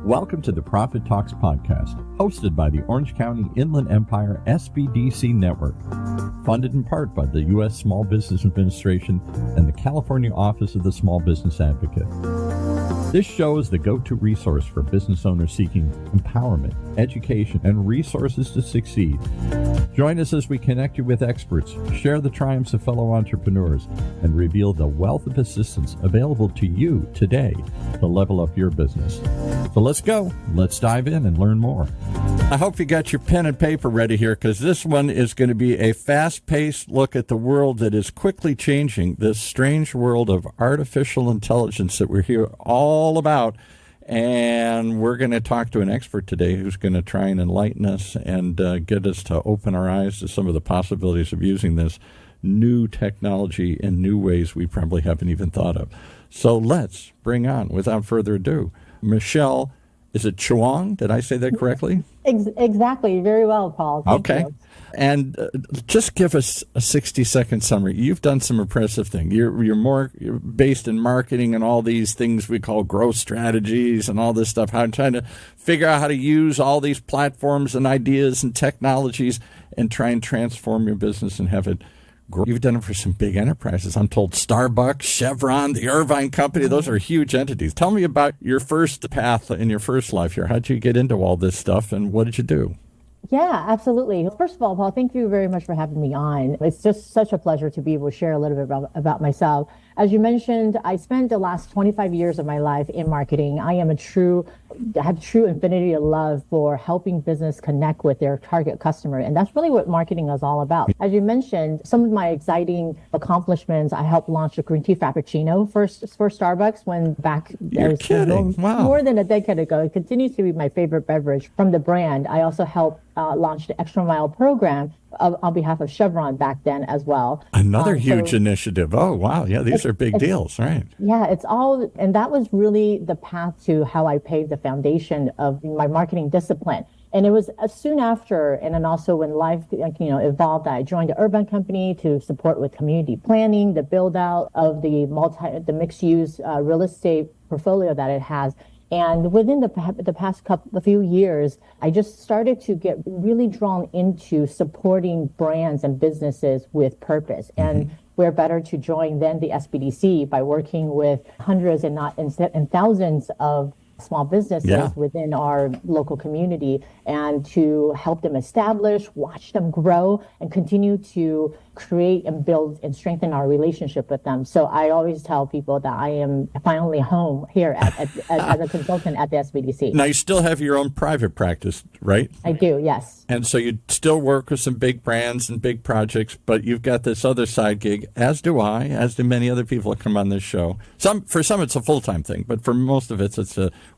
Welcome to the Profit Talks podcast, hosted by the Orange County Inland Empire SBDC Network, funded in part by the U.S. Small Business Administration and the California Office of the Small Business Advocate. This show is the go-to resource for business owners seeking empowerment, education, and resources to succeed. Join us as we connect you with experts, share the triumphs of fellow entrepreneurs, and reveal the wealth of assistance available to you today to level up your business. So let's go. Let's dive in and learn more. I hope you got your pen and paper ready here, because this one is going to be a fast-paced look at the world that is quickly changing, this strange world of artificial intelligence that we're here all about. And we're going to talk to an expert today who's going to try and enlighten us and get us to open our eyes to some of the possibilities of using this new technology in new ways we probably haven't even thought of. So let's bring on, without further ado, Michelle. Is it Chuang? Did I say that correctly? Exactly. Very well, Paul. Thank you. And just give us a 60-second summary. You've done some impressive things. You're based in marketing and all these things we call growth strategies and all this stuff. I'm trying to figure out how to use all these platforms and ideas and technologies and try and transform your business and have it grow. You've done it for some big enterprises. I'm told Starbucks, Chevron, the Irvine Company, those are huge entities. Tell me about your first path in your first life here. How'd you get into all this stuff and what did you do? Yeah, absolutely. First of all, Paul, thank you very much for having me on. It's just such a pleasure to be able to share a little bit about myself. As you mentioned, I spent the last 25 years of my life in marketing. I have true infinity of love for helping business connect with their target customer. And that's really what marketing is all about. As you mentioned, some of my exciting accomplishments, I helped launch a green tea frappuccino for Starbucks more than a decade ago. It continues to be my favorite beverage from the brand. I also helped launch the Extra Mile program on behalf of Chevron back then as well. Another huge initiative. Oh, wow. Yeah, these are big deals, right? Yeah, it's all, and that was really the path to how I paved the foundation of my marketing discipline. And it was soon after, and then also when life, evolved, I joined the Urban Company to support with community planning, the build out of the mixed use real estate portfolio that it has. And within the past few years, I just started to get really drawn into supporting brands and businesses with purpose. And we're better to join than the SBDC by working with hundreds and thousands of small businesses within our local community, and to help them establish, watch them grow, and continue to create and build and strengthen our relationship with them. So I always tell people that I am finally home here as a consultant at the SBDC. Now, you still have your own private practice, right? I do, yes. And so you still work with some big brands and big projects, but you've got this other side gig, as do I, as do many other people that come on this show. For some, it's a full-time thing, but for most of it,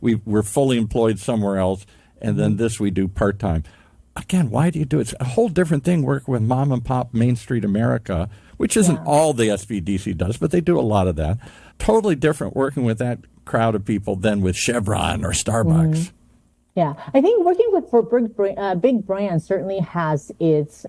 we're fully employed somewhere else, and then this we do part-time. Again, why do you do it? It's a whole different thing working with mom and pop Main Street America, which isn't all the SBDC does, but they do a lot of that. Totally different working with that crowd of people than with Chevron or Starbucks. Yeah, I think working for big brands certainly has its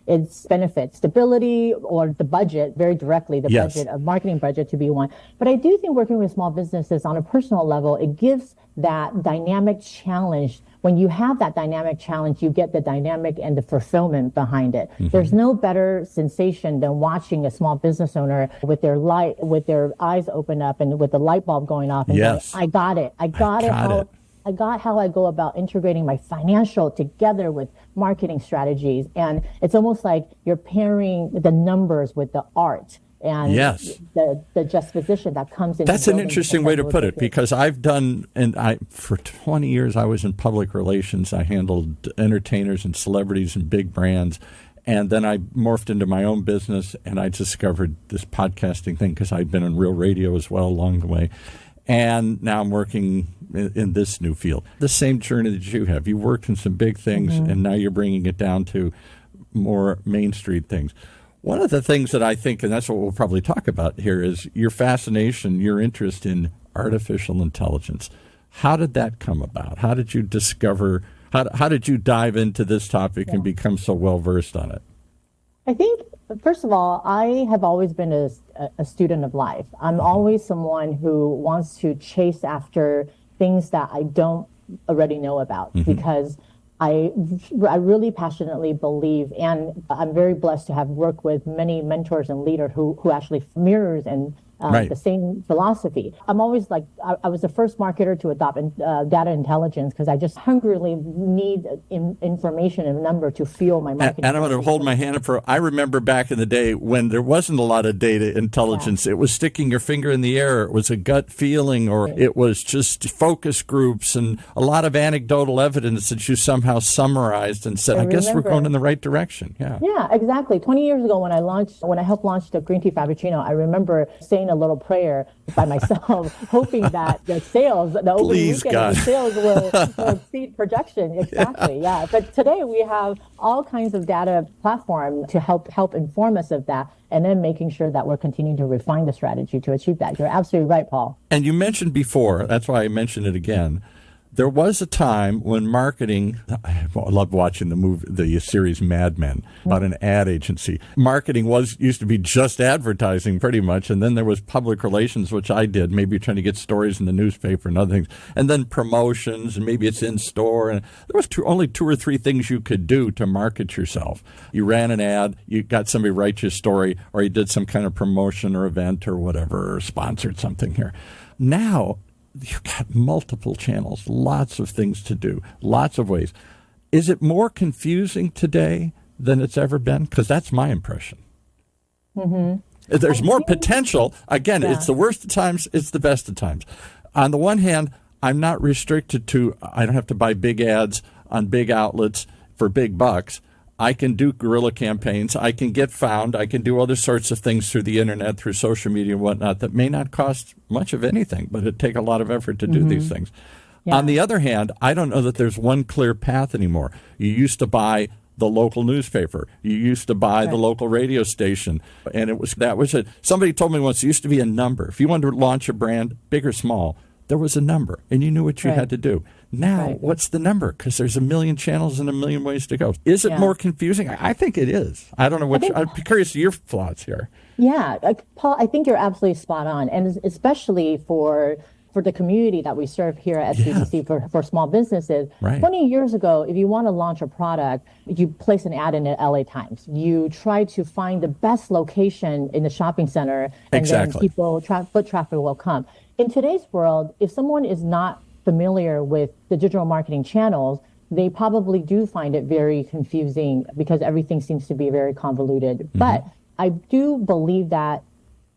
benefits, stability, or the budget, very directly, budget, a marketing budget to be one. But I do think working with small businesses on a personal level, it gives that dynamic challenge. When you have that dynamic challenge, you get the dynamic and the fulfillment behind it. There's no better sensation than watching a small business owner with their eyes open up and with the light bulb going off and going, I got it. I got how I go about integrating my financial together with marketing strategies. And it's almost like you're pairing the numbers with the art and the juxtaposition that comes in. That's an interesting way to put it, because for 20 years I was in public relations. I handled entertainers and celebrities and big brands. And then I morphed into my own business, and I discovered this podcasting thing because I'd been on real radio as well along the way. And now I'm working in this new field. The same journey that you have. You worked in some big things, and now you're bringing it down to more Main Street things. One of the things that I think, and that's what we'll probably talk about here, is your fascination, your interest in artificial intelligence. How did that come about? How did you discover, how did you dive into this topic and become so well-versed on it? I think, first of all, I have always been a student of life. I'm always someone who wants to chase after things that I don't already know about, because I really passionately believe, and I'm very blessed to have worked with many mentors and leaders who actually mirrors and the same philosophy. I'm always like, I was the first marketer to adopt data intelligence, because I just hungrily need information and number to fuel my marketing. And I'm going to hold my hand up for, I remember back in the day when there wasn't a lot of data intelligence. It was sticking your finger in the air. It was a gut feeling, or it was just focus groups and a lot of anecdotal evidence that you somehow summarized and said, I guess we're going in the right direction. Yeah, exactly. 20 years ago when I helped launch the green tea Frappuccino, I remember saying a little prayer by myself, hoping that the sales, the opening weekend sales will exceed projection. Exactly, yeah. But today we have all kinds of data platform to help inform us of that, and then making sure that we're continuing to refine the strategy to achieve that. You're absolutely right, Paul. And you mentioned before, that's why I mentioned it again, there was a time when marketing, I love watching the series Mad Men about an ad agency. Marketing used to be just advertising pretty much, and then there was public relations, which I did. Maybe you're trying to get stories in the newspaper and other things, and then promotions, and maybe it's in store. And there was only 2 or 3 things you could do to market yourself. You ran an ad, you got somebody to write your story, or you did some kind of promotion or event or whatever, or sponsored something here. Now, you've got multiple channels, lots of things to do, lots of ways. Is it more confusing today than it's ever been? Because that's my impression. There's more potential. Again, it's the worst of times, it's the best of times. On the one hand, I'm not restricted to, I don't have to buy big ads on big outlets for big bucks. I can do guerrilla campaigns. I can get found. I can do other sorts of things through the internet, through social media and whatnot that may not cost much of anything, but it take a lot of effort to do these things. Yeah. On the other hand, I don't know that there's one clear path anymore. You used to buy the local newspaper. You used to buy the local radio station. And that was it. Somebody told me once, it used to be a number. If you wanted to launch a brand, big or small, there was a number, and you knew what you had to do. Now, what's the number? Because there's a million channels and a million ways to go. Is it more confusing? I think it is. I don't know. I'm curious to your thoughts here. Yeah, Paul, I think you're absolutely spot on, and especially for the community that we serve here at SBDC for small businesses. 20 years ago, if you want to launch a product, you place an ad in the LA Times. You try to find the best location in the shopping center, and then foot traffic will come. In today's world, if someone is not familiar with the digital marketing channels, they probably do find it very confusing because everything seems to be very convoluted. But I do believe that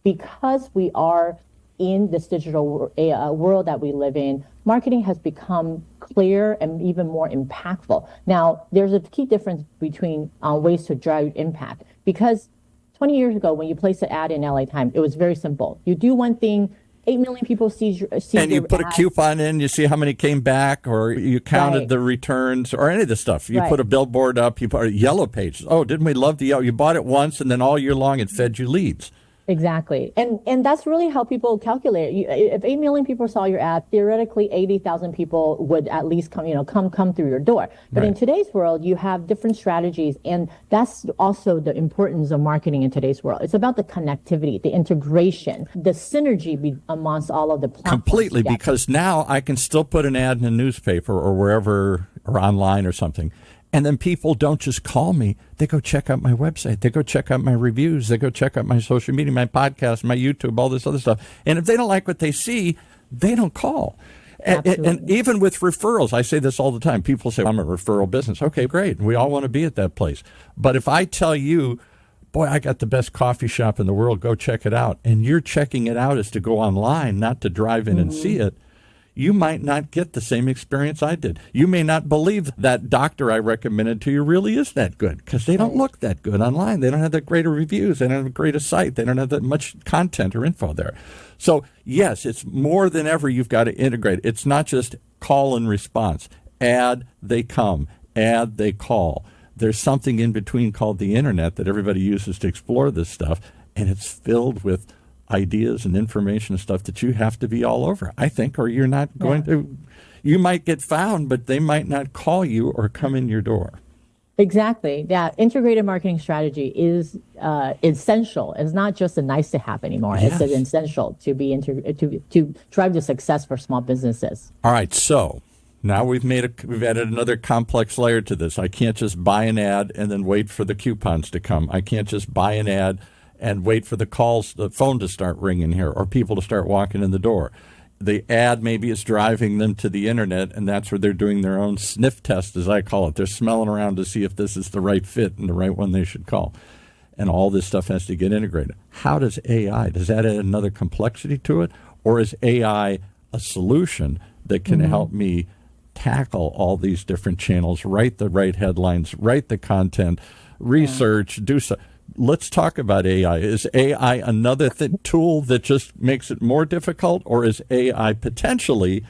because we are in this digital world that we live in, marketing has become clear and even more impactful. Now, there's a key difference between ways to drive impact. Because 20 years ago, when you placed an ad in LA Times, it was very simple. You do one thing, 8 million people see and you put a coupon in, you see how many came back, or you counted the returns, or any of the stuff. You put a billboard up, you put a yellow pages. Oh, didn't we love the yellow? You bought it once, and then all year long it fed you leads. Exactly. And that's really how people calculate it. If 8 million people saw your ad, theoretically 80,000 people would at least come through your door. But in today's world, you have different strategies. And that's also the importance of marketing in today's world. It's about the connectivity, the integration, the synergy amongst all of the platforms. Completely, because now I can still put an ad in a newspaper or wherever, or online or something. And then people don't just call me. They go check out my website. They go check out my reviews. They go check out my social media, my podcast, my YouTube, all this other stuff. And if they don't like what they see, they don't call. And even with referrals, I say this all the time. People say, I'm a referral business. Okay, great. We all want to be at that place. But if I tell you, boy, I got the best coffee shop in the world, go check it out, and you're checking it out as to go online, not to drive in and see it, you might not get the same experience I did. You may not believe that doctor I recommended to you really is that good, because they don't look that good online. They don't have that great of reviews. They don't have a great site. They don't have that much content or info there. So, yes, it's more than ever you've got to integrate. It's not just call and response. Ad, they come. Ad, they call. There's something in between called the internet that everybody uses to explore this stuff, and it's filled with ideas and information and stuff that you have to be all over, I think, or you're not going to. You might get found, but they might not call you or come in your door. Exactly. Yeah. Integrated marketing strategy is essential. It's not just a nice to have anymore. Yes. It's essential to be to drive the success for small businesses. All right. So Now we've added another complex layer to this. I can't just buy an ad and then wait for the coupons to come. I can't just buy an ad and wait for the phone to start ringing here, or people to start walking in the door. The ad maybe is driving them to the internet, and that's where they're doing their own sniff test, as I call it. They're smelling around to see if this is the right fit and the right one they should call. And all this stuff has to get integrated. How does AI, does that add another complexity to it? Or is AI a solution that can help me tackle all these different channels, write the right headlines, write the content, research, do so? Let's talk about AI. Is AI another tool that just makes it more difficult, or is AI potentially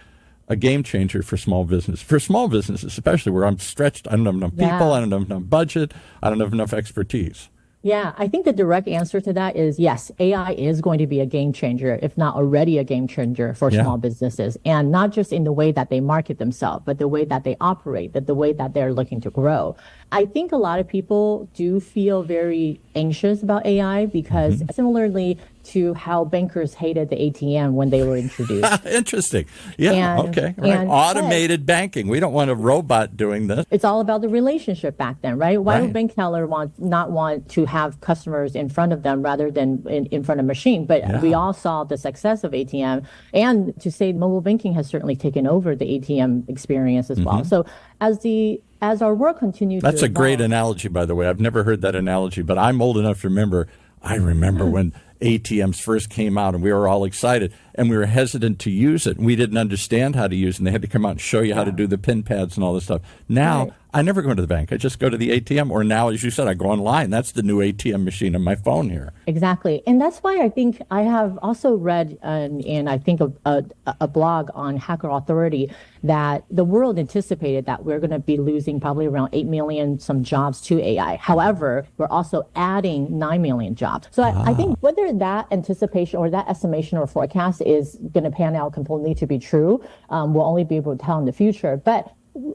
a game changer for small business? For small businesses, especially where I'm stretched, I don't have enough people, I don't have enough budget, I don't have enough expertise. Yeah, I think the direct answer to that is yes, AI is going to be a game changer, if not already a game changer for small businesses. And not just in the way that they market themselves, but the way that they operate, the way that they're looking to grow. I think a lot of people do feel very anxious about AI because similarly to how bankers hated the ATM when they were introduced. Interesting. Yeah, okay. Right. Automated banking. We don't want a robot doing this. It's all about the relationship back then, right? Why would bank teller not want to have customers in front of them rather than in front of a machine? But we all saw the success of ATM. And to say mobile banking has certainly taken over the ATM experience as well. So as our work continues That's a great analogy, by the way. I've never heard that analogy, but I'm old enough to remember. I remember when ATMs first came out and we were all excited and we were hesitant to use it. And we didn't understand how to use it. And they had to come out and show you how to do the PIN pads and all this stuff. Now, I never go to the bank. I just go to the ATM, or now, as you said, I go online. That's the new ATM machine on my phone here. Exactly. And that's why I think I have also read, and I think a blog on Hacker Authority, that the world anticipated that we're going to be losing probably around 8 million some jobs to AI. However, we're also adding 9 million jobs. So I think whether that anticipation or that estimation or forecast is going to pan out completely to be true, we'll only be able to tell in the future. But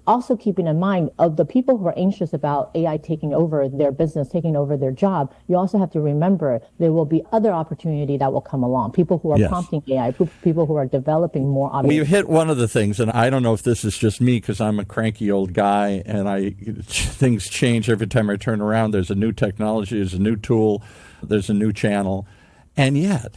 also keeping in mind of the people who are anxious about AI taking over their business, taking over their job, you also have to remember there will be other opportunity that will come along. People who are prompting AI, people who are developing more automation. Well, you hit one of the things, and I don't know if this is just me because I'm a cranky old guy and things change every time I turn around. There's a new technology, there's a new tool, there's a new channel, and yet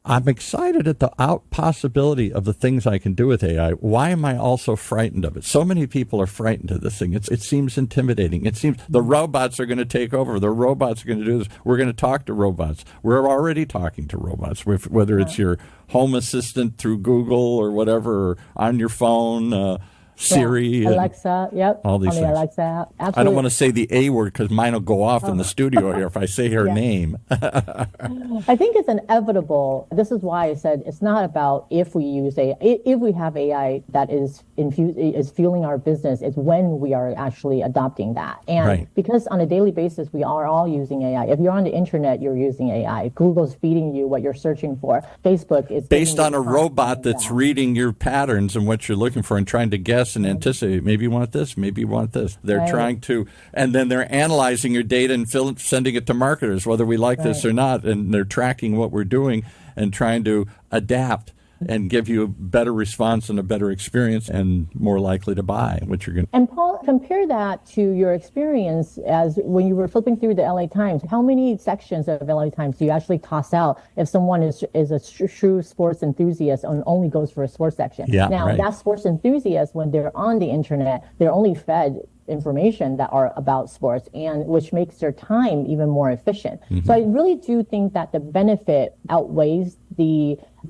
I'm excited at the possibility of the things I can do with AI. Why am I also frightened of it? So many people are frightened of this thing. It seems intimidating. It seems the robots are going to take over. The robots are going to do this. We're going to talk to robots. We're already talking to robots, whether it's your home assistant through Google or whatever, or on your phone, Siri, Alexa, all these things. Alexa, absolutely. I don't want to say the A word because mine will go off in the studio here if I say her name. I think it's inevitable. This is why I said it's not about if we use AI, if we have AI that is fueling our business. It's when we are actually adopting that. And because on a daily basis we are all using AI. If you're on the internet, you're using AI. Google's feeding you what you're searching for. Facebook is based on a robot that's reading your patterns and what you're looking for and trying to guess and anticipate. Maybe you want this, maybe you want this. They're trying to, and then they're analyzing your data and sending it to marketers, whether we like this or not, and they're tracking what we're doing and trying to adapt and give you a better response and a better experience and more likely to buy what you're going to. And Paul, compare that to your experience as when you were flipping through the LA Times. How many sections of LA Times do you actually toss out if someone is a true sports enthusiast and only goes for a sports section? Now, that sports enthusiast, when they're on the internet, they're only fed information that are about sports, and which makes their time even more efficient. So I really do think that the benefit outweighs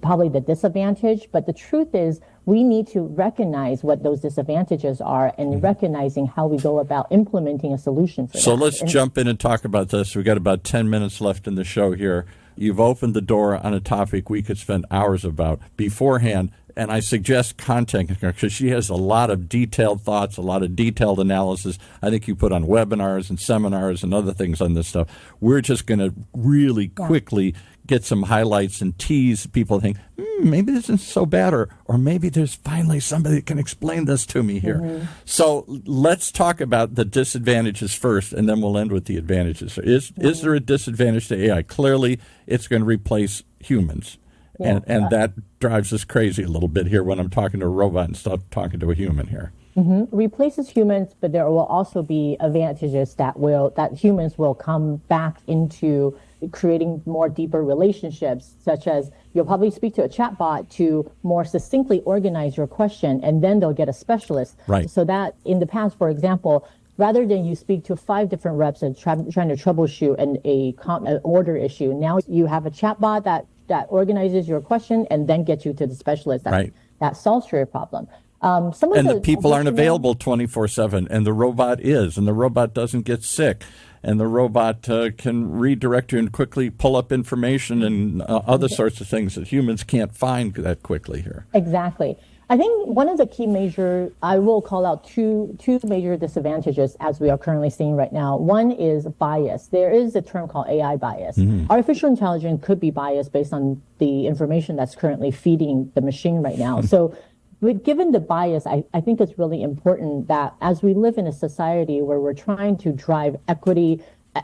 probably the disadvantage, but the truth is we need to recognize what those disadvantages are and recognizing how we go about implementing a solution for that. So let's jump in and talk about this. We've got about 10 minutes left in the show here. You've opened the door on a topic we could spend hours about beforehand. And I suggest content because she has a lot of detailed thoughts, a lot of detailed analysis. I think you put on webinars and seminars and other things on this stuff. We're just going to really quickly get some highlights and tease people think, maybe this isn't so bad, or maybe there's finally somebody that can explain this to me here. So let's talk about the disadvantages first, and then we'll end with the advantages. Is there a disadvantage to AI? Clearly, it's going to replace humans. And that drives us crazy a little bit here when I'm talking to a robot instead of talking to a human here. Replaces humans, but there will also be advantages that humans will come back into creating more deeper relationships, such as you'll probably speak to a chatbot to more succinctly organize your question, and then they'll get a specialist. Right. So that in the past, for example, rather than you speak to 5 different reps and trying to troubleshoot an order issue, now you have a chatbot that organizes your question and then gets you to the specialist that solves your problem. The people aren't available 24/7, and the robot is, and the robot doesn't get sick, and the robot can redirect you and quickly pull up information and other sorts of things that humans can't find that quickly here. Exactly. I think one of the key I will call out two major disadvantages as we are currently seeing right now. One is bias. There is a term called AI bias. Artificial intelligence could be biased based on the information that's currently feeding the machine right now. But given the bias, I think it's really important that as we live in a society where we're trying to drive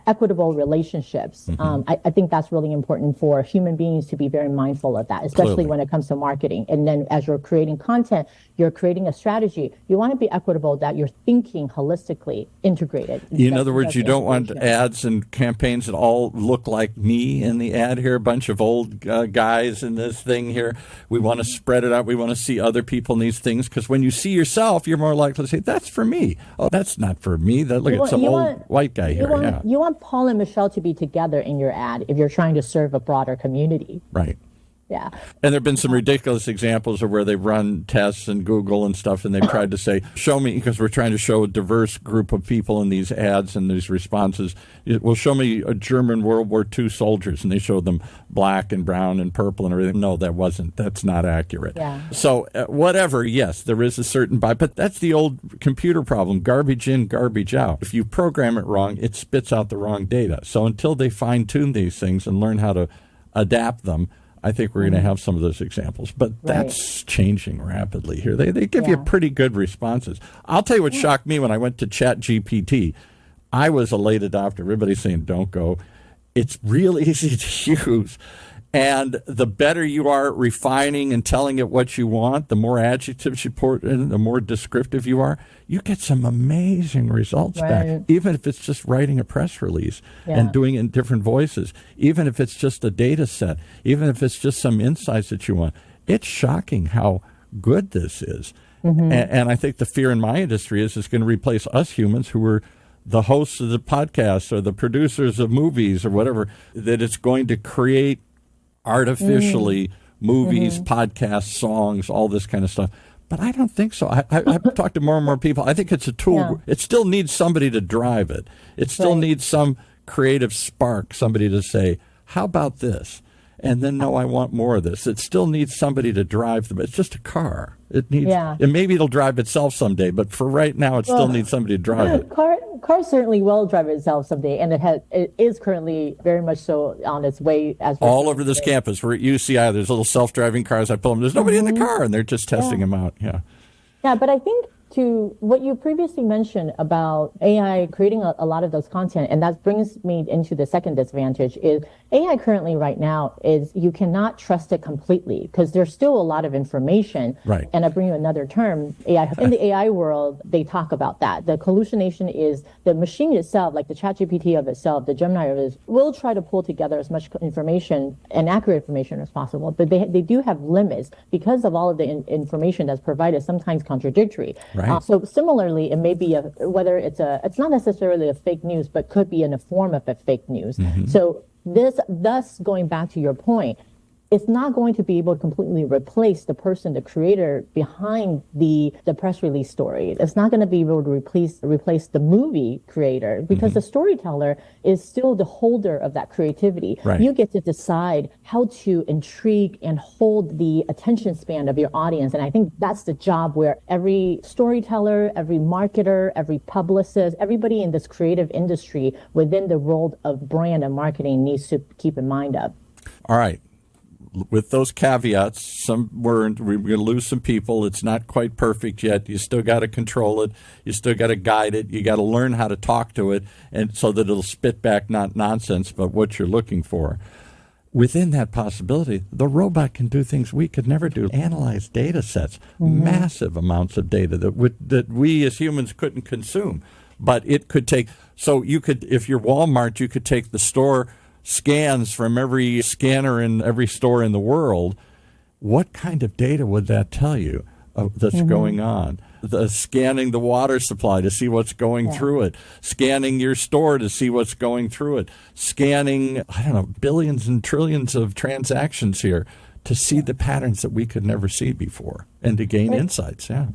equitable relationships, I think that's really important for human beings to be very mindful of that, especially when it comes to marketing. And then as you're creating content, you're creating a strategy. You want to be equitable, that you're thinking holistically, integrated. In other words, you don't want ads and campaigns that all look like me in the ad here, a bunch of old guys in this thing here. We want to spread it out. We want to see other people in these things, because when you see yourself, you're more likely to say, that's for me. Oh, that's not for me. Look at some old white guy here. You want Paul and Michelle to be together in your ad if you're trying to serve a broader community. Right. Yeah. And there have been some ridiculous examples of where they've run tests in Google and stuff, and they've tried to say, show me, because we're trying to show a diverse group of people in these ads and these responses. Well, show me a German World War II soldiers, and they showed them black and brown and purple and everything. No, that's not accurate. Yeah. So whatever, yes, there is a certain bias, but that's the old computer problem, garbage in, garbage out. If you program it wrong, it spits out the wrong data. So until they fine-tune these things and learn how to adapt them, I think we're going to have some of those examples, but that's changing rapidly here. They give you pretty good responses. I'll tell you what shocked me when I went to ChatGPT. I was a late adopter. Everybody's saying, don't go. It's real easy to use. And the better you are at refining and telling it what you want, the more adjectives you put in, the more descriptive you are, you get some amazing results back. Even if it's just writing a press release and doing it in different voices, even if it's just a data set, even if it's just some insights that you want. It's shocking how good this is. And I think the fear in my industry is it's going to replace us humans who were the hosts of the podcasts or the producers of movies or whatever, that it's going to create artificially movies, podcasts, songs, all this kind of stuff. But I don't think so. I've talked to more and more people. I think it's a tool. It still needs somebody to drive it. It still needs some creative spark, somebody to say, how about this? And then, no, I want more of this. It still needs somebody to drive them. It's just a car. It needs, and maybe it'll drive itself someday, but for right now, it still needs somebody to drive it. Car certainly will drive itself someday, and it is currently very much so on its way. All over this campus. We're at UCI. There's little self-driving cars. I pull them. There's nobody in the car, and they're just testing them out. Yeah, but I think to what you previously mentioned about AI creating a lot of those content, and that brings me into the second disadvantage, is AI currently right now is you cannot trust it completely because there's still a lot of information. Right. And I bring you another term, AI. In the AI world, they talk about that. The hallucination is the machine itself, like the ChatGPT of itself, the Gemini of it, will try to pull together as much information and accurate information as possible, but they do have limits because of all of the information that's provided, sometimes contradictory. Right. So similarly, it may be whether it's not necessarily a fake news, but could be in a form of a fake news. So thus going back to your point, it's not going to be able to completely replace the person, the creator behind the press release story. It's not going to be able to replace the movie creator because the storyteller is still the holder of that creativity. Right. You get to decide how to intrigue and hold the attention span of your audience. And I think that's the job where every storyteller, every marketer, every publicist, everybody in this creative industry within the world of brand and marketing needs to keep in mind of. All right. With those caveats, we're going to lose some people. It's not quite perfect yet. You still got to control it. You still got to guide it. You got to learn how to talk to it, and so that it'll spit back not nonsense, but what you're looking for. within that possibility, the robot can do things we could never do. Analyze data sets, massive amounts of data that we as humans couldn't consume. But it could take, so you could, if you're Walmart, you could take the store scans from every scanner in every store in the world. What kind of data would that tell you that's going on? Scanning the water supply to see what's going through it, scanning your store to see what's going through it, scanning, I don't know, billions and trillions of transactions here to see the patterns that we could never see before and to gain insights. Yeah.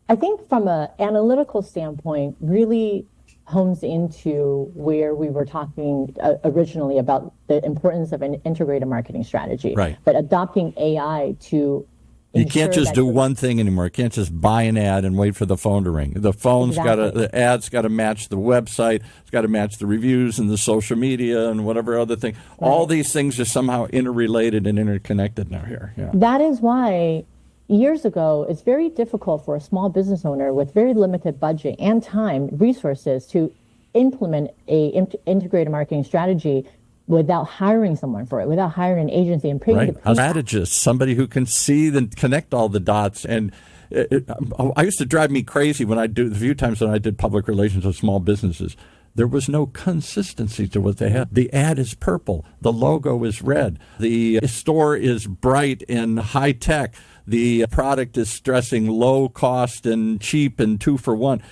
I think from an analytical standpoint, really hones into where we were talking originally about the importance of an integrated marketing strategy. Right. But adopting AI to you can't just do one thing anymore. You can't just buy an ad and wait for the phone to ring. The phone's the ad's got to match the website. It's got to match the reviews and the social media and whatever other thing. Right. All these things are somehow interrelated and interconnected now here. Yeah. That is why years ago, it's very difficult for a small business owner with very limited budget and time, resources to implement a integrated marketing strategy without hiring someone for it, without hiring an agency and paying the a strategist, somebody who can see and connect all the dots. And I used to drive me crazy when the few times when I did public relations with small businesses. There was no consistency to what they had. The ad is purple. The logo is red. The store is bright and high tech. The product is stressing low cost and cheap and 2 for 1.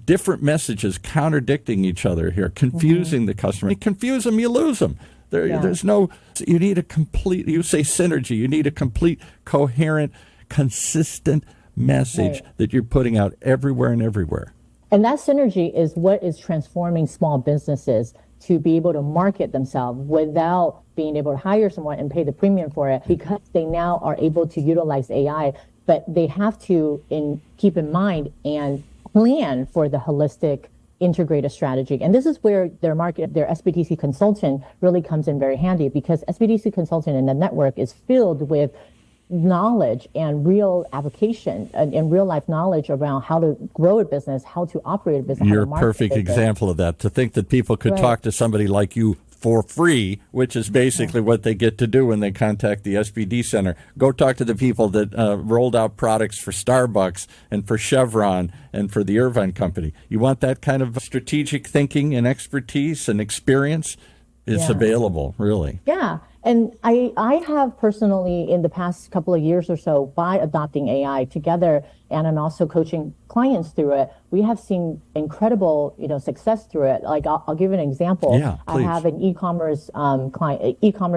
Different messages contradicting each other here, confusing the customer. You confuse them, you lose them. There's no, you need a complete, you say synergy, you need a complete, coherent, consistent message that you're putting out everywhere and everywhere. And that synergy is what is transforming small businesses to be able to market themselves without being able to hire someone and pay the premium for it, because they now are able to utilize AI, but they have to keep in mind and plan for the holistic integrated strategy. And this is where their SBDC consultant really comes in very handy, because SBDC consultant in the network is filled with knowledge and real application and real life knowledge around how to grow a business, how to operate a business. You're a perfect example of that. To think that people could talk to somebody like you for free, which is basically what they get to do when they contact the SBD Center. Go talk to the people that rolled out products for Starbucks and for Chevron and for the Irvine Company. You want that kind of strategic thinking and expertise and experience? It's available, really. Yeah. And I have personally, in the past couple of years or so, by adopting AI together and also coaching clients through it, we have seen incredible, success through it. Like I'll give an example. Yeah, I have an e-commerce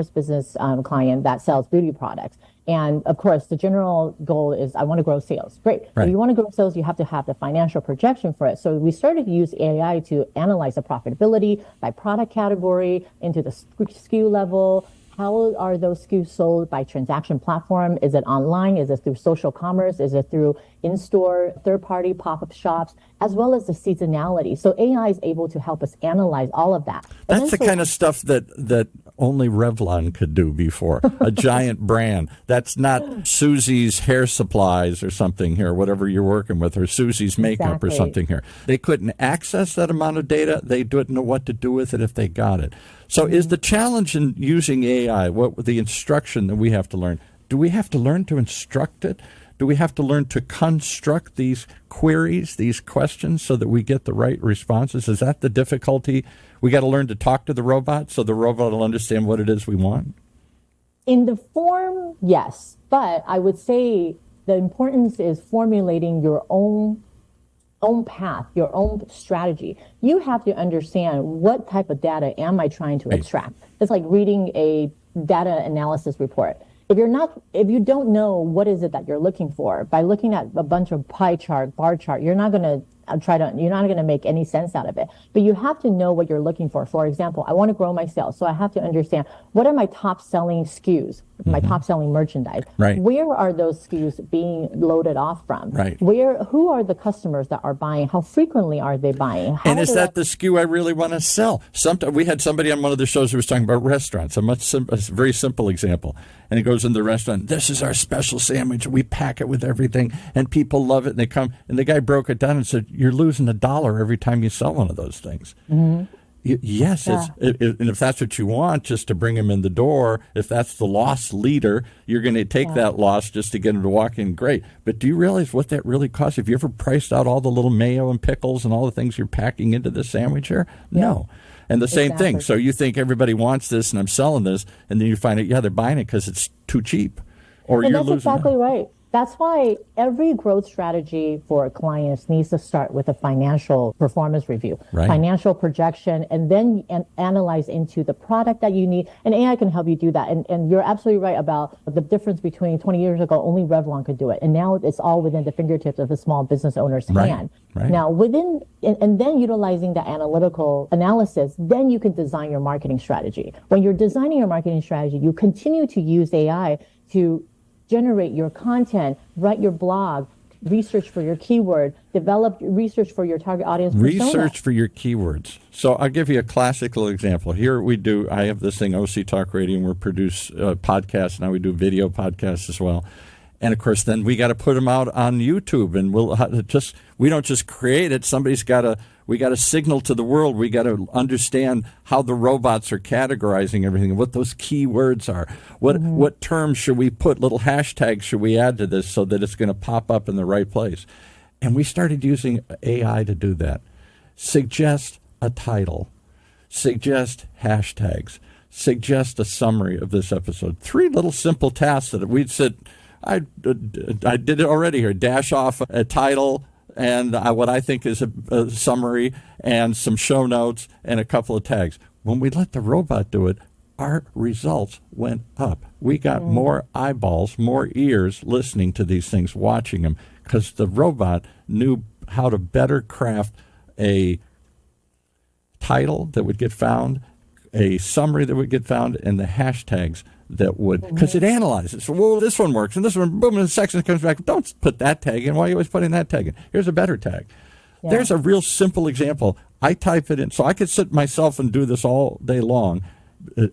business client that sells beauty products. And of course, the general goal is I want to grow sales. Great. Right. If you want to grow sales, you have to have the financial projection for it. So we started to use AI to analyze the profitability by product category into the SKU level. How are those SKUs sold by transaction platform? Is it online? Is it through social commerce? Is it through in-store, third-party pop-up shops, as well as the seasonality? So AI is able to help us analyze all of that. That's the kind of stuff that only Revlon could do before, a giant brand. That's not Susie's Hair Supplies or something here, whatever you're working with, or Susie's Makeup or something here. They couldn't access that amount of data. They didn't know what to do with it if they got it. So is the challenge in using AI, what the instruction that we have to learn? Do we have to learn to instruct it? Do we have to learn to construct these queries, these questions, so that we get the right responses? Is that the difficulty? We got to learn to talk to the robot so the robot will understand what it is we want? In the form, yes. But I would say the importance is formulating your own path, your own strategy. You have to understand what type of data am I trying to extract. It's like reading a data analysis report. If you don't know what is it that you're looking for, by looking at a bunch of pie chart, bar chart, you're not going to make any sense out of it. But you have to know what you're looking for. For example, I want to grow my sales, so I have to understand what are my top selling SKUs, my top selling merchandise. Right. Where are those SKUs being loaded off from? Right. Who are the customers that are buying? How frequently are they buying? And is that the SKU I really want to sell? We had somebody on one of the shows who was talking about restaurants, a very simple example. And he goes in the restaurant, this is our special sandwich. We pack it with everything, and people love it. And they come, and the guy broke it down and said, you're losing $1 every time you sell one of those things. Mm-hmm. Yes, Yeah. and if that's what you want, just to bring him in the door, if that's the loss leader, you're going to take that loss just to get him to walk in. Great. But do you realize what that really costs? Have you ever priced out all the little mayo and pickles and all the things you're packing into the sandwich here? Yeah. No. And the same thing. So you think everybody wants this and I'm selling this, and then you find out, they're buying it because it's too cheap. Or And you're that's losing exactly money. right. That's why every growth strategy for clients needs to start with a financial performance review, financial projection, and then analyze into the product that you need. And AI can help you do that. And you're absolutely right about the difference between 20 years ago, only Revlon could do it. And now it's all within the fingertips of a small business owner's hand. Right. Now, and then utilizing the analytical analysis, then you can design your marketing strategy. When you're designing your marketing strategy, you continue to use AI to generate your content, write your blog, research for your keyword, develop research for your target audience persona. Research for your keywords. So I'll give you a classical example. Here I have this thing, OC Talk Radio, and we produce podcasts. Now we do video podcasts as well. And, of course, then we got to put them out on YouTube. And we don't just create it. We got to signal to the world. We got to understand how the robots are categorizing everything and what those key words are. What terms should we put, little hashtags should we add to this so that it's going to pop up in the right place? And we started using AI to do that. Suggest a title. Suggest hashtags. Suggest a summary of this episode. 3 little simple tasks that we'd said, I did it already here. Dash off a title and what I think is a summary and some show notes and a couple of tags. When we let the robot do it, our results went up. We got more eyeballs, more ears listening to these things, watching them, because the robot knew how to better craft a title that would get found, a summary that would get found, and the hashtags that would, because it analyzes. So, well, this one works, and this one, boom, and the section comes back. Don't put that tag in. Why are you always putting that tag in? Here's a better tag. Yeah. There's a real simple example. I type it in. So I could sit myself and do this all day long.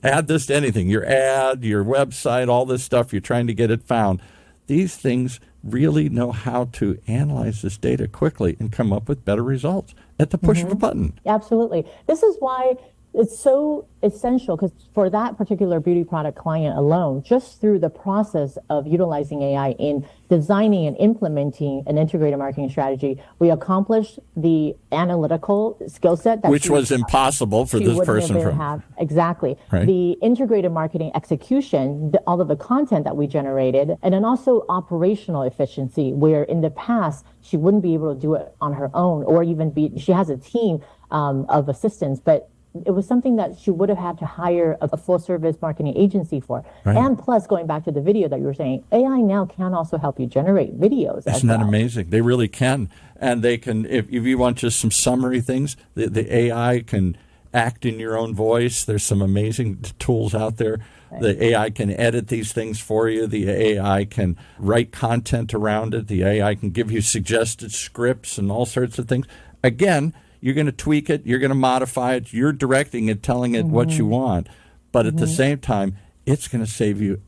Add this to anything. Your ad, your website, all this stuff. You're trying to get it found. These things really know how to analyze this data quickly and come up with better results at the push of a button. Absolutely. This is why it's so essential, because for that particular beauty product client alone, just through the process of utilizing AI in designing and implementing an integrated marketing strategy, we accomplished the analytical skill set that which was impossible for this person to have. Exactly. Right. The integrated marketing execution, all of the content that we generated, and then also operational efficiency, where in the past she wouldn't be able to do it on her own, or even she has a team of assistants, but it was something that she would have had to hire a full-service marketing agency for. Right. And plus, going back to the video that you were saying, AI now can also help you generate videos. Isn't that amazing? They really can. And they can, if you want just some summary things, the AI can act in your own voice. There's some amazing tools out there. Right. The AI can edit these things for you. The AI can write content around it. The AI can give you suggested scripts and all sorts of things. Again, you're going to tweak it. You're going to modify it. You're directing it, telling it what you want. But at the same time, it's going to save you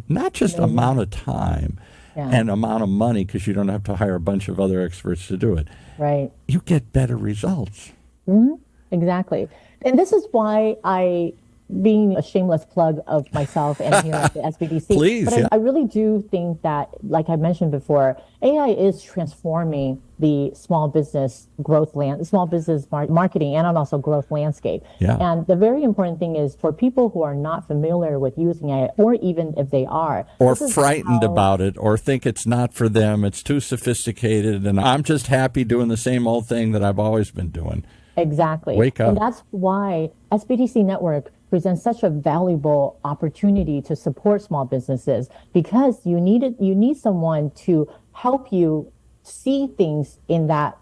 not just amount of time and amount of money, because you don't have to hire a bunch of other experts to do it. Right. You get better results. Exactly. And this is why being a shameless plug of myself and here at the SBDC. Please, but I really do think that, like I mentioned before, AI is transforming the small business small business marketing and also growth landscape. Yeah. And the very important thing is for people who are not familiar with using AI, or even if they are, or frightened about it, or think it's not for them, it's too sophisticated, and I'm just happy doing the same old thing that I've always been doing. Exactly. Wake up. And that's why SBDC Network presents such a valuable opportunity to support small businesses, because you need someone to help you see things in that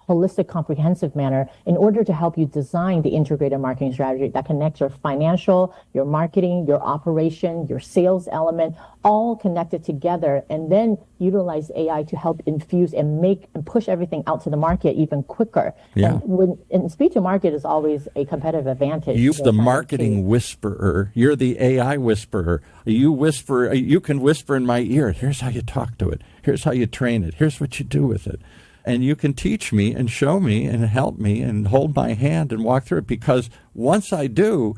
holistic, comprehensive manner in order to help you design the integrated marketing strategy that connects your financial, your marketing, your operation, your sales element, all connected together, and then utilize AI to help infuse and make and push everything out to the market even quicker. Yeah. And speed to market is always a competitive advantage. You're the marketing whisperer. You're the AI whisperer. You can whisper in my ear. Here's how you talk to it. Here's how you train it. Here's what you do with it. and you can teach me and show me and help me and hold my hand and walk through it, because once I do,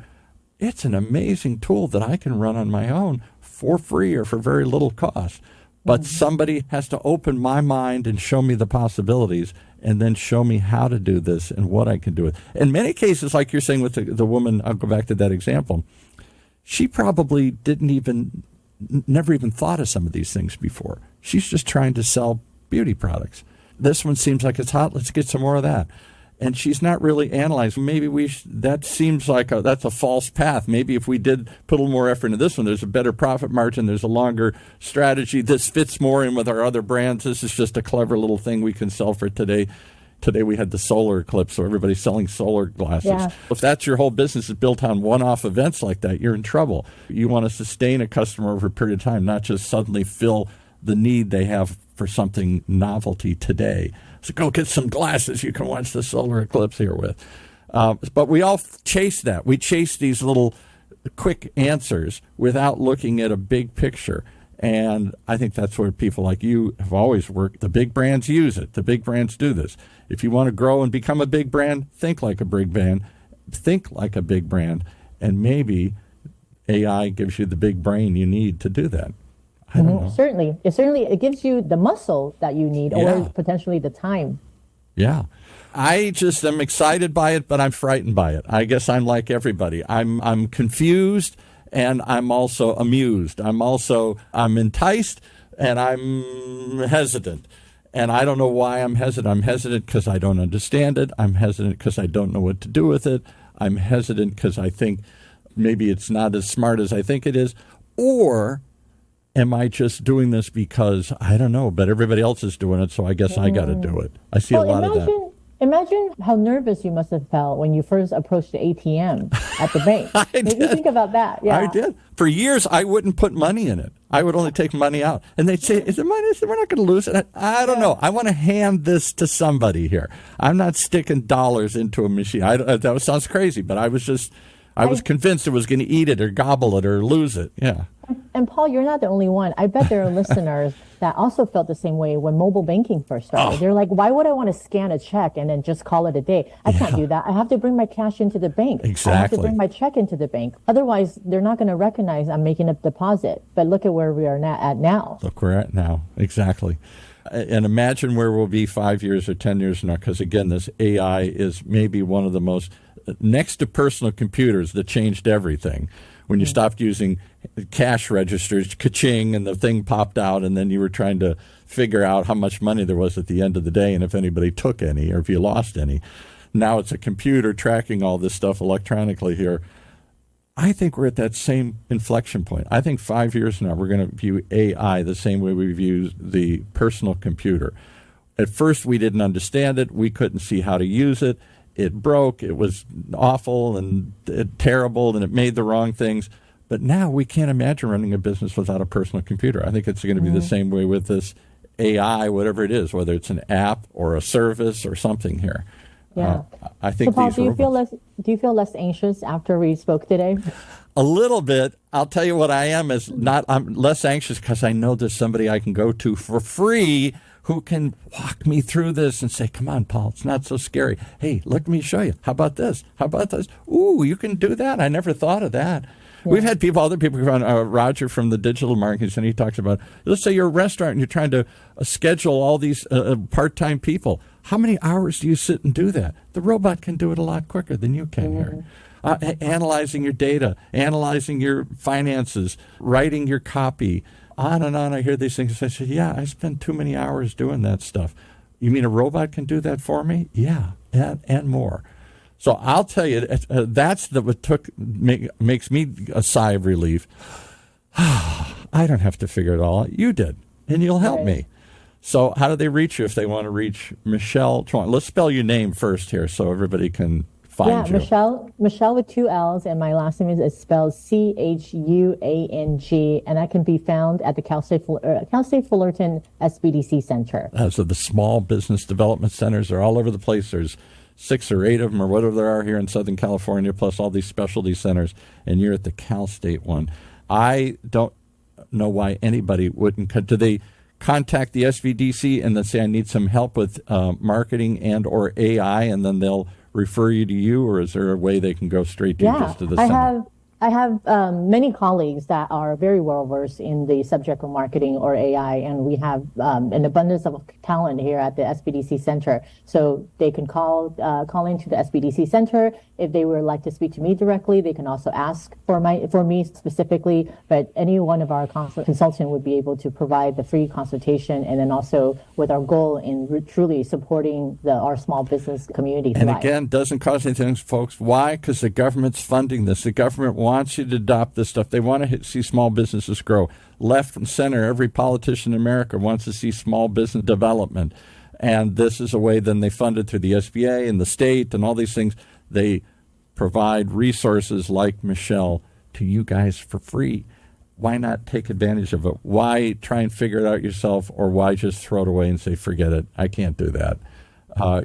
it's an amazing tool that I can run on my own for free or for very little cost. But somebody has to open my mind and show me the possibilities, and then show me how to do this and what I can do with it. In many cases, like you're saying with the woman, I'll go back to that example, she probably never even thought of some of these things before. She's just trying to sell beauty products. This one seems like it's hot. Let's get some more of that. And she's not really analyzing. Maybe that seems like that's a false path. Maybe if we did put a little more effort into this one, there's a better profit margin, there's a longer strategy. This fits more in with our other brands. This is just a clever little thing we can sell for today. Today we had the solar eclipse, so everybody's selling solar glasses. Yeah. If that's your whole business is built on one-off events like that, you're in trouble. You want to sustain a customer over a period of time, not just suddenly fill the need they have for something novelty today. So go get some glasses you can watch the solar eclipse here with. But we all chase that. We chase these little quick answers without looking at a big picture. And I think that's where people like you have always worked. The big brands use it. The big brands do this. If you want to grow and become a big brand, think like a big brand. Think like a big brand. And maybe AI gives you the big brain you need to do that. I don't know. Certainly. It gives you the muscle that you need, or potentially the time. Yeah. I just am excited by it, but I'm frightened by it. I guess I'm like everybody. I'm confused, and I'm also amused. I'm enticed, and I'm hesitant. And I don't know why I'm hesitant. I'm hesitant because I don't understand it. I'm hesitant because I don't know what to do with it. I'm hesitant because I think maybe it's not as smart as I think it is. Or am I just doing this because, I don't know, but everybody else is doing it, so I guess I got to do it. I see a lot of that. Imagine how nervous you must have felt when you first approached the ATM at the bank. Maybe think about that. Yeah. I did. For years, I wouldn't put money in it. I would only take money out. And they'd say, is it money? We're not going to lose it. I don't know. I want to hand this to somebody here. I'm not sticking dollars into a machine. That sounds crazy, but I was convinced it was going to eat it or gobble it or lose it. Yeah. And Paul, you're not the only one. I bet there are listeners that also felt the same way when mobile banking first started. They're like, why would I want to scan a check and then just call it a day? I can't do that. I have to bring my cash into the bank. Exactly. I have to bring my check into the bank. Otherwise, they're not going to recognize I'm making a deposit. But look at where we are at now. Look where we're at now. Exactly. And imagine where we'll be 5 years or 10 years from now, because, again, this AI is maybe one of the most, next to personal computers, that changed everything. When you stopped using cash registers, ka-ching, and the thing popped out, and then you were trying to figure out how much money there was at the end of the day and if anybody took any or if you lost any. Now it's a computer tracking all this stuff electronically here. I think we're at that same inflection point. I think 5 years from now we're going to view AI the same way we view the personal computer. At first we didn't understand it. We couldn't see how to use it. It broke, it was awful and terrible, and it made the wrong things. But now we can't imagine running a business without a personal computer. I think it's going to be the same way with this AI, whatever it is, whether it's an app or a service or something here. Yeah. I think so Paul, do you feel less anxious after we spoke today? A little bit. I'll tell you what I am is I'm less anxious because I know there's somebody I can go to for free who can walk me through this and say, come on, Paul, it's not so scary. Hey, let me show you. How about this? How about this? Ooh, you can do that. I never thought of that. Yeah. We've had other people come on, Roger from the digital marketing, and he talks about, let's say you're a restaurant and you're trying to schedule all these part-time people. How many hours do you sit and do that? The robot can do it a lot quicker than you can here. Analyzing your data, analyzing your finances, writing your copy, on and on. I hear these things. I say, yeah, I spend too many hours doing that stuff. You mean a robot can do that for me? Yeah, and more. So I'll tell you, that's what makes me a sigh of relief. I don't have to figure it all out. You did, and you'll help me. So how do they reach you if they want to reach Michelle Chuang? Let's spell your name first here so everybody can find you. Michelle with 2 L's, and my last name is spelled Chuang, and I can be found at the Cal State Fullerton SBDC Center. So the small business development centers are all over the place. There's 6 or 8 of them or whatever there are here in Southern California, plus all these specialty centers, and you're at the Cal State one. I don't know why anybody wouldn't. Do they contact the SBDC and then say, I need some help with marketing and or AI, and then they'll refer you to you, or is there a way they can go straight to you just to the center? I have many colleagues that are very well versed in the subject of marketing or AI, and we have an abundance of talent here at the SBDC Center. So they can call into the SBDC Center. If they would like to speak to me directly, they can also ask for me specifically. But any one of our consultant would be able to provide the free consultation, and then also with our goal in truly supporting our small business community. And again, doesn't cost anything, folks. Why? Because the government's funding this. The government wants you to adopt this stuff. They want to see small businesses grow. Left and center, every politician in America wants to see small business development. And this is a way then they fund it through the SBA and the state and all these things. They provide resources like Michelle to you guys for free. Why not take advantage of it? Why try and figure it out yourself, or why just throw it away and say, forget it, I can't do that?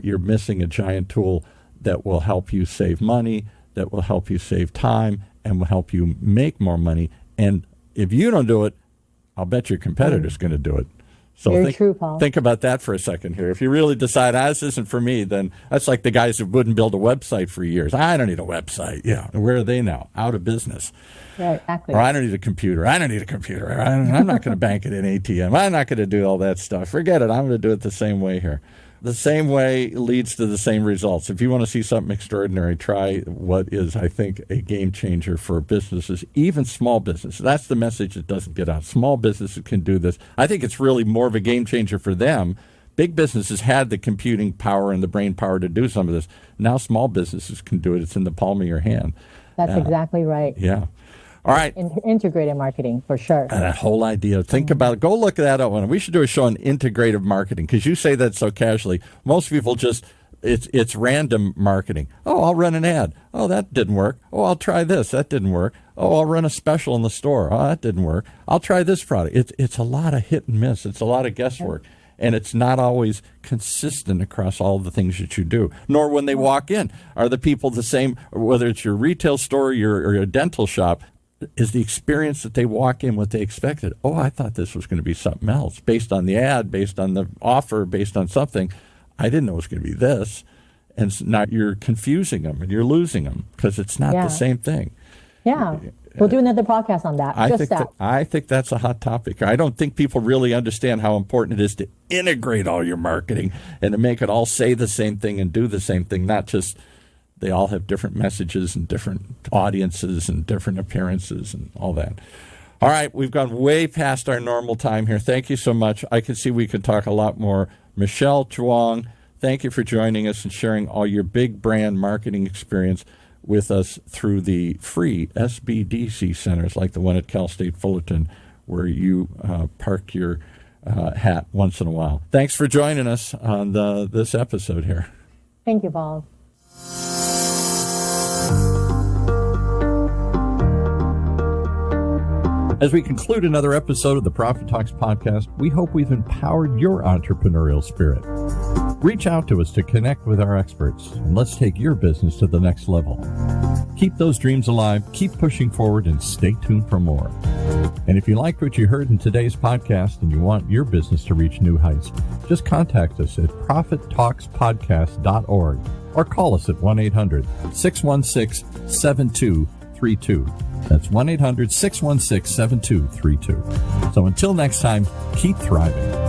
You're missing a giant tool that will help you save money, that will help you save time, and will help you make more money. And if you don't do it, I'll bet your competitor's going to do it. So Very true, Paul. Think about that for a second here. If you really decide, this isn't for me, then that's like the guys who wouldn't build a website for years. I don't need a website. Yeah. Where are they now? Out of business. Right, exactly. Or I don't need a computer. I'm not going to bank it in ATM. I'm not going to do all that stuff. Forget it. I'm going to do it the same way here. The same way leads to the same results. If you want to see something extraordinary, try what is, I think, a game changer for businesses, even small businesses. That's the message that doesn't get out. Small businesses can do this. I think it's really more of a game changer for them. Big businesses had the computing power and the brain power to do some of this. Now small businesses can do it. It's in the palm of your hand. That's exactly right. Yeah. All right. Integrated marketing, for sure. And that whole idea, think about it. Go look that up. We should do a show on integrative marketing, because you say that so casually. Most people just, it's random marketing. Oh, I'll run an ad. Oh, that didn't work. Oh, I'll try this. That didn't work. Oh, I'll run a special in the store. Oh, that didn't work. I'll try this product. It's a lot of hit and miss. It's a lot of guesswork. And it's not always consistent across all the things that you do, nor when they walk in. Are the people the same, whether it's your retail store or your dental shop? Is the experience that they walk in what they expected? Oh, I thought this was going to be something else, based on the ad, based on the offer, based on something. I didn't know it was going to be this. And now you're confusing them and you're losing them because it's not the same thing. Yeah. We'll do another podcast on that. I think that's a hot topic. I don't think people really understand how important it is to integrate all your marketing and to make it all say the same thing and do the same thing, not just they all have different messages and different audiences and different appearances and all that. All right, we've gone way past our normal time here. Thank you so much. I can see we could talk a lot more. Michelle Chuang, thank you for joining us and sharing all your big brand marketing experience with us through the free SBDC centers like the one at Cal State Fullerton, where you park your hat once in a while. Thanks for joining us on this episode here. Thank you, Paul. As we conclude another episode of the Profit Talks podcast, we hope we've empowered your entrepreneurial spirit. Reach out to us to connect with our experts, and let's take your business to the next level. Keep those dreams alive, keep pushing forward, and stay tuned for more. And if you liked what you heard in today's podcast and you want your business to reach new heights, just contact us at profittalkspodcast.org or call us at 1-800-616-7232. That's 1-800-616-7232. So until next time, keep thriving.